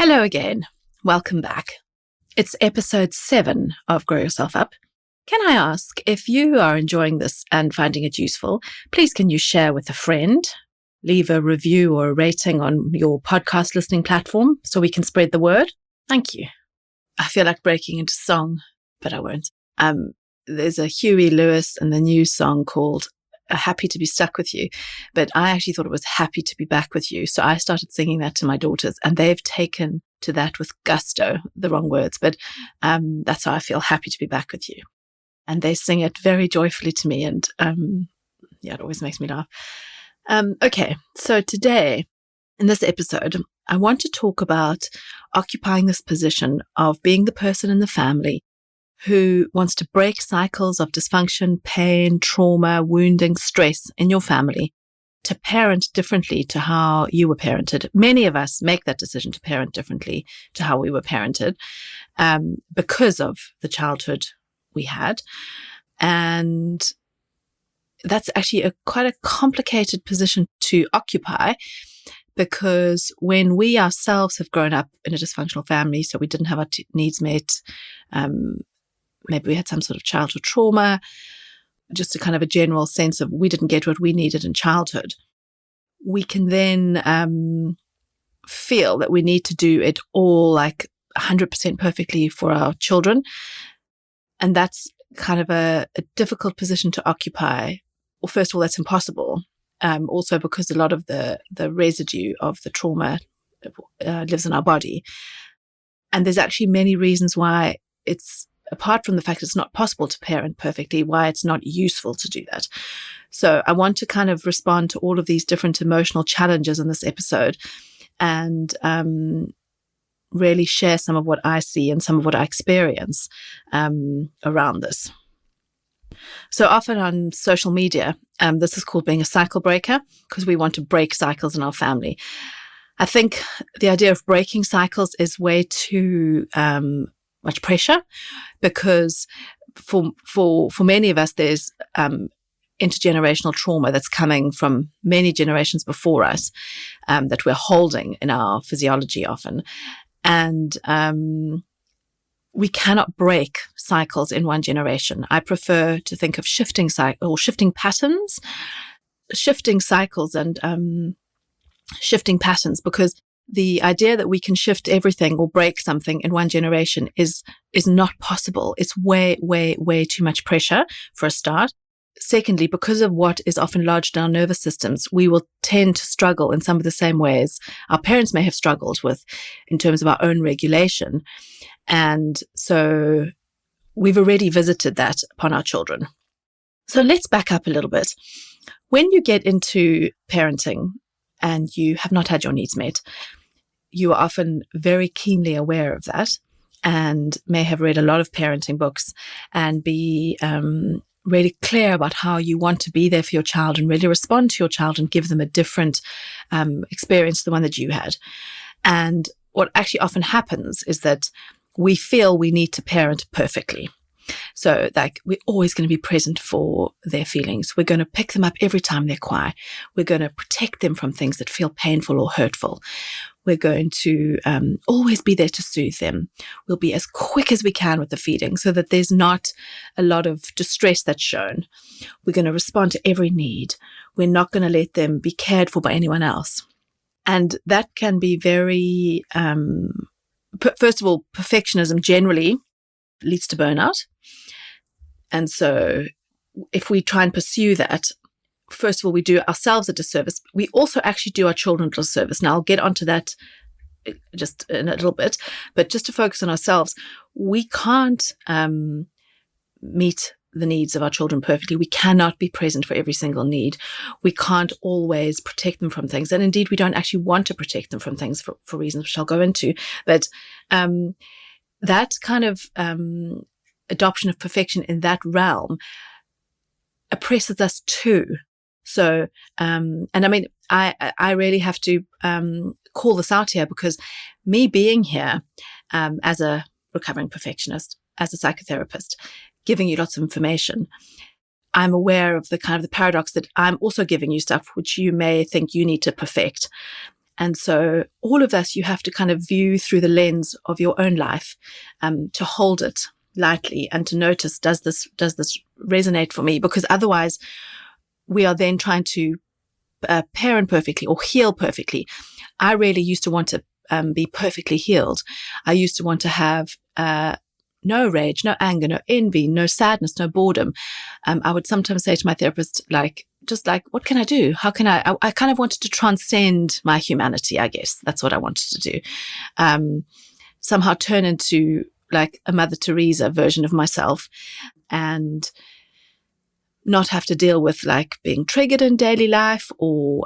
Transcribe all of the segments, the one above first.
Hello again. Welcome back. It's episode 7 of Grow Yourself Up. Can I ask, if you are enjoying this and finding it useful, please can you share with a friend, leave a review or a rating on your podcast listening platform so we can spread the word? Thank you. I feel like breaking into song, but I won't. There's a Huey Lewis and the new song called Happy to Be Stuck With You, but I actually thought it was Happy to Be Back With You. So I started singing that to my daughters and they've taken to that with gusto, the wrong words, but that's how I feel, happy to be back with you. And they sing it very joyfully to me and it always makes me laugh. Okay, so today in this episode, I want to talk about occupying this position of being the person in the family who wants to break cycles of dysfunction, pain, trauma, wounding, stress in your family, to parent differently to how you were parented. Many of us make that decision to parent differently to how we were parented because of the childhood we had. And that's actually quite a complicated position to occupy, because when we ourselves have grown up in a dysfunctional family, so we didn't have our needs met, maybe we had some sort of childhood trauma, just a kind of a general sense of we didn't get what we needed in childhood, we can then feel that we need to do it all like 100% perfectly for our children. And that's kind of a difficult position to occupy. Well, first of all, that's impossible. Also because a lot of the residue of the trauma lives in our body. And there's actually many reasons why it's, apart from the fact it's not possible to parent perfectly, why it's not useful to do that. So I want to kind of respond to all of these different emotional challenges in this episode and really share some of what I see and some of what I experience around this. So often on social media, this is called being a cycle breaker, because we want to break cycles in our family. I think the idea of breaking cycles is way too much pressure, because for many of us, there's intergenerational trauma that's coming from many generations before us that we're holding in our physiology often. And we cannot break cycles in one generation. I prefer to think of shifting patterns, shifting cycles and shifting patterns, because the idea that we can shift everything or break something in one generation is not possible. It's way, way, way too much pressure for a start. Secondly, because of what is often lodged in our nervous systems, we will tend to struggle in some of the same ways our parents may have struggled with in terms of our own regulation. And so we've already visited that upon our children. So let's back up a little bit. When you get into parenting and you have not had your needs met, you are often very keenly aware of that and may have read a lot of parenting books and be really clear about how you want to be there for your child and really respond to your child and give them a different experience to the one that you had. And what actually often happens is that we feel we need to parent perfectly. So like we're always going to be present for their feelings. We're going to pick them up every time they cry. We're going to protect them from things that feel painful or hurtful. We're going to always be there to soothe them. We'll be as quick as we can with the feeding so that there's not a lot of distress that's shown. We're going to respond to every need. We're not going to let them be cared for by anyone else. And that can be very, first of all, perfectionism generally leads to burnout. And so if we try and pursue that, first of all, we do ourselves a disservice. We also actually do our children a disservice. Now, I'll get onto that just in a little bit, but just to focus on ourselves, we can't meet the needs of our children perfectly. We cannot be present for every single need. We can't always protect them from things. And indeed, we don't actually want to protect them from things for reasons which I'll go into. But that kind of adoption of perfection in that realm oppresses us too. So, and I mean, I really have to call this out here, because me being here as a recovering perfectionist, as a psychotherapist, giving you lots of information, I'm aware of the kind of the paradox that I'm also giving you stuff which you may think you need to perfect. And so all of this, you have to kind of view through the lens of your own life, to hold it lightly and to notice, does this resonate for me? Because otherwise we are then trying to parent perfectly or heal perfectly. I really used to want to be perfectly healed. I used to want to have no rage, no anger, no envy, no sadness, no boredom. I would sometimes say to my therapist, what can I do? How can I kind of wanted to transcend my humanity, I guess. That's what I wanted to do. Somehow turn into like a Mother Teresa version of myself and not have to deal with like being triggered in daily life or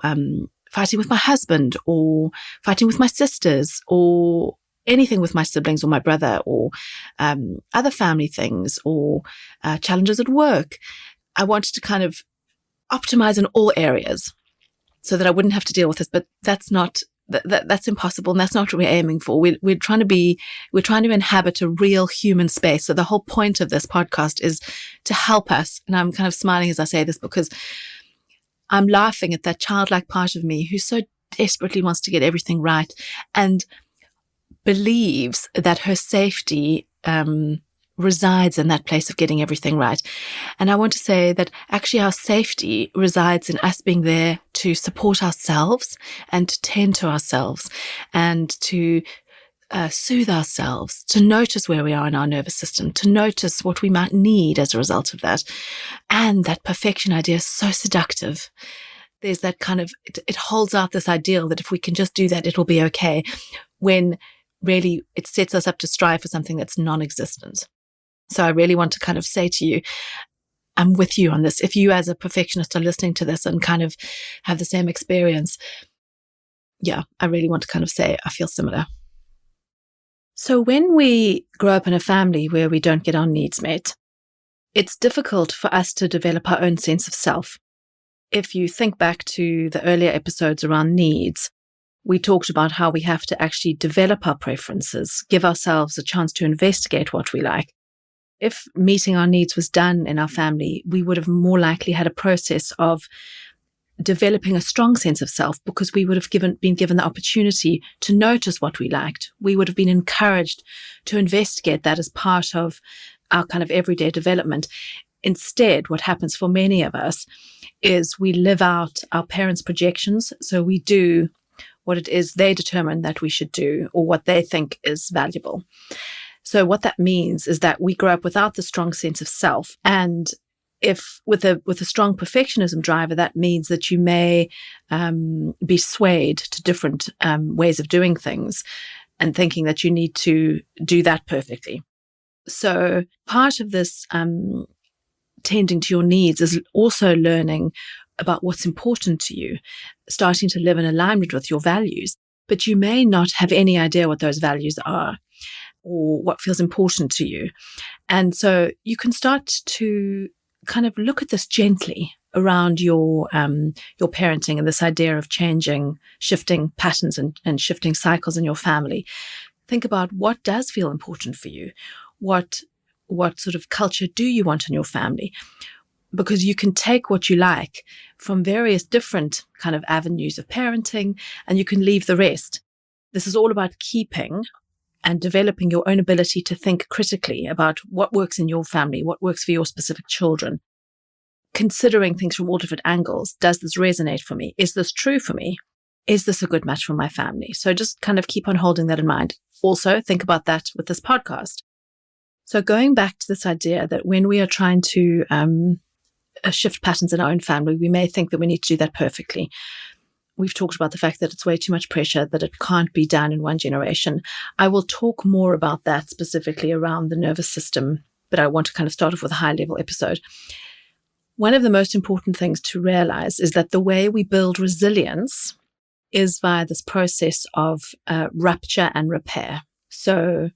fighting with my husband or fighting with my sisters or anything with my siblings or my brother or other family things or challenges at work. I wanted to kind of optimize in all areas so that I wouldn't have to deal with this, but that's impossible, and that's not what we're aiming for. We're trying to inhabit a real human space. So the whole point of this podcast is to help us. And I'm kind of smiling as I say this because I'm laughing at that childlike part of me who so desperately wants to get everything right and believes that her safety resides in that place of getting everything right. And I want to say that actually our safety resides in us being there to support ourselves and to tend to ourselves and to soothe ourselves, to notice where we are in our nervous system, to notice what we might need as a result of that. And that perfection idea is so seductive. There's that kind of, it holds out this ideal that if we can just do that, it'll be okay, when really it sets us up to strive for something that's non-existent. So I really want to kind of say to you, I'm with you on this. If you as a perfectionist are listening to this and kind of have the same experience, yeah, I really want to kind of say I feel similar. So when we grow up in a family where we don't get our needs met, it's difficult for us to develop our own sense of self. If you think back to the earlier episodes around needs, we talked about how we have to actually develop our preferences, give ourselves a chance to investigate what we like. If meeting our needs was done in our family, we would have more likely had a process of developing a strong sense of self because we would have been given the opportunity to notice what we liked. We would have been encouraged to investigate that as part of our kind of everyday development. Instead, what happens for many of us is we live out our parents' projections. So we do what it is they determine that we should do or what they think is valuable. So what that means is that we grow up without the strong sense of self. And if with a strong perfectionism driver, that means that you may be swayed to different ways of doing things and thinking that you need to do that perfectly. So part of this tending to your needs is also learning about what's important to you, starting to live in alignment with your values. But you may not have any idea what those values are or what feels important to you. And so you can start to kind of look at this gently around your parenting and this idea of shifting patterns and shifting cycles in your family. Think about what does feel important for you. What sort of culture do you want in your family? Because you can take what you like from various different kind of avenues of parenting and you can leave the rest. This is all about keeping and developing your own ability to think critically about what works in your family, what works for your specific children. Considering things from all different angles. Does this resonate for me? Is this true for me? Is this a good match for my family? So just kind of keep on holding that in mind. Also, think about that with this podcast. So going back to this idea that when we are trying to shift patterns in our own family, we may think that we need to do that perfectly. We've talked about the fact that it's way too much pressure, that it can't be done in one generation. I will talk more about that specifically around the nervous system, but I want to kind of start off with a high-level episode. One of the most important things to realize is that the way we build resilience is via this process of rupture and repair. So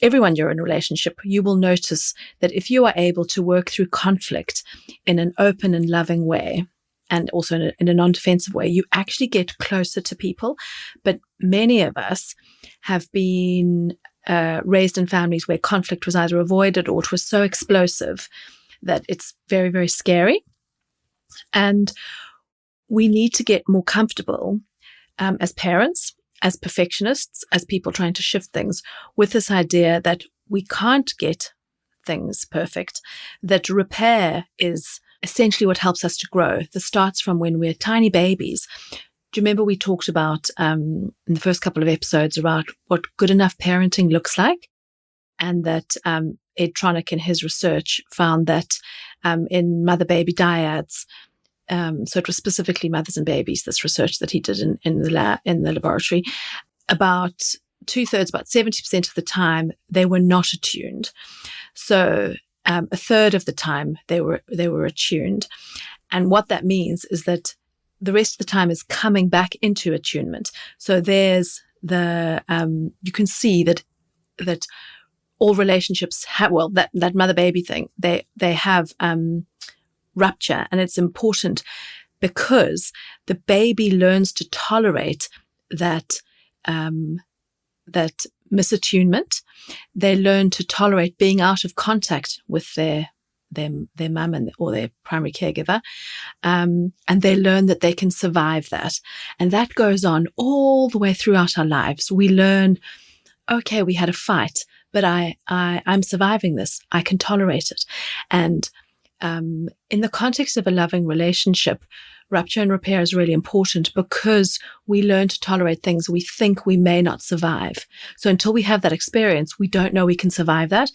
everyone you're in a relationship, you will notice that if you are able to work through conflict in an open and loving way, and also in a non-defensive way, you actually get closer to people. But many of us have been raised in families where conflict was either avoided or it was so explosive that it's very, very scary. And we need to get more comfortable as parents, as perfectionists, as people trying to shift things, with this idea that we can't get things perfect, that repair is essentially what helps us to grow. This starts from when we're tiny babies. Do you remember we talked about in the first couple of episodes about what good enough parenting looks like? And that Ed Tronick in his research found that in mother-baby dyads, so it was specifically mothers and babies, this research that he did in the laboratory, about 2/3, about 70% of the time, they were not attuned. So a third of the time they were attuned. And what that means is that the rest of the time is coming back into attunement. So there's you can see that all relationships have, that mother-baby thing, they have rupture, and it's important because the baby learns to tolerate that misattunement. They learn to tolerate being out of contact with their mum or their primary caregiver, and they learn that they can survive that. And that goes on all the way throughout our lives. We learn, okay, we had a fight, but I'm surviving this. I can tolerate it. And in the context of a loving relationship, rupture and repair is really important because we learn to tolerate things we think we may not survive. So until we have that experience, we don't know we can survive that.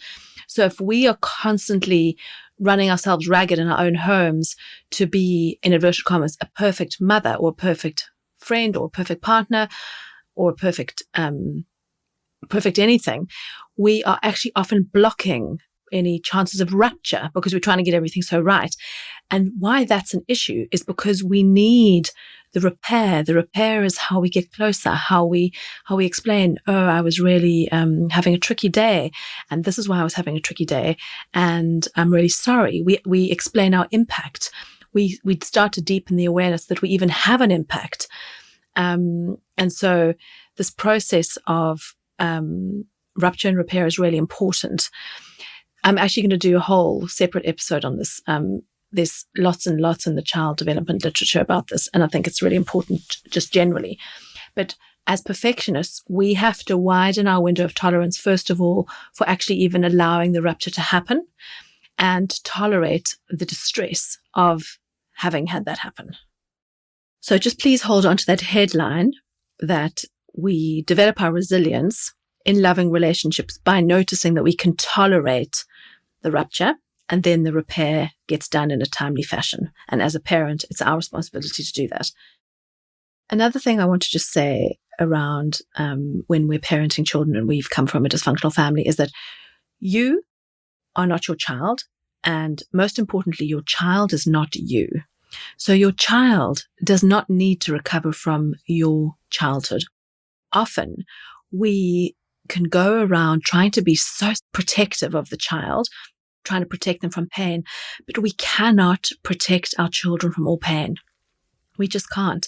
So if we are constantly running ourselves ragged in our own homes to be, in inverted commas, a perfect mother or a perfect friend or a perfect partner or a perfect anything, we are actually often blocking any chances of rupture because we're trying to get everything so right. And why that's an issue is because we need the repair. The repair is how we get closer, how we explain, oh, I was really having a tricky day, and this is why I was having a tricky day, and I'm really sorry. We explain our impact. We start to deepen the awareness that we even have an impact. And so this process of rupture and repair is really important. I'm actually going to do a whole separate episode on this. There's lots and lots in the child development literature about this, and I think it's really important just generally. But as perfectionists, we have to widen our window of tolerance, first of all, for actually even allowing the rupture to happen and tolerate the distress of having had that happen. So just please hold on to that headline that we develop our resilience in loving relationships by noticing that we can tolerate the rupture, and then the repair gets done in a timely fashion. And as a parent, it's our responsibility to do that. Another thing I want to just say around when we're parenting children and we've come from a dysfunctional family is that you are not your child, and most importantly, your child is not you. So your child does not need to recover from your childhood. Often we can go around trying to be so protective of the child, trying to protect them from pain, but we cannot protect our children from all pain. We just can't.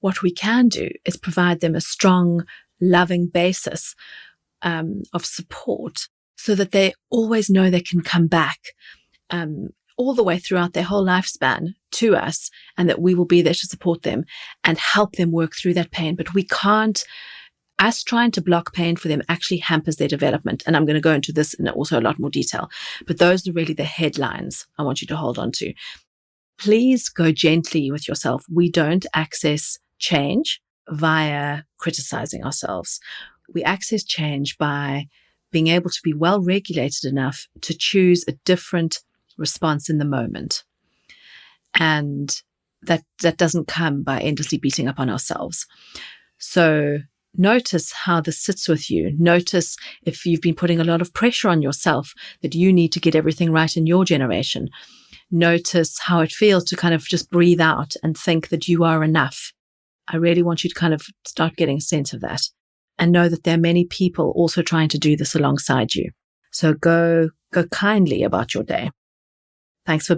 What we can do is provide them a strong, loving basis of support so that they always know they can come back all the way throughout their whole lifespan to us, and that we will be there to support them and help them work through that pain. But we can't. Us trying to block pain for them actually hampers their development. And I'm going to go into this in also a lot more detail. But those are really the headlines I want you to hold on to. Please go gently with yourself. We don't access change via criticizing ourselves. We access change by being able to be well regulated enough to choose a different response in the moment. And that doesn't come by endlessly beating up on ourselves. So notice how this sits with you. Notice if you've been putting a lot of pressure on yourself that you need to get everything right in your generation. Notice how it feels to kind of just breathe out and think that you are enough. I really want you to kind of start getting a sense of that and know that there are many people also trying to do this alongside you. So go kindly about your day. Thanks for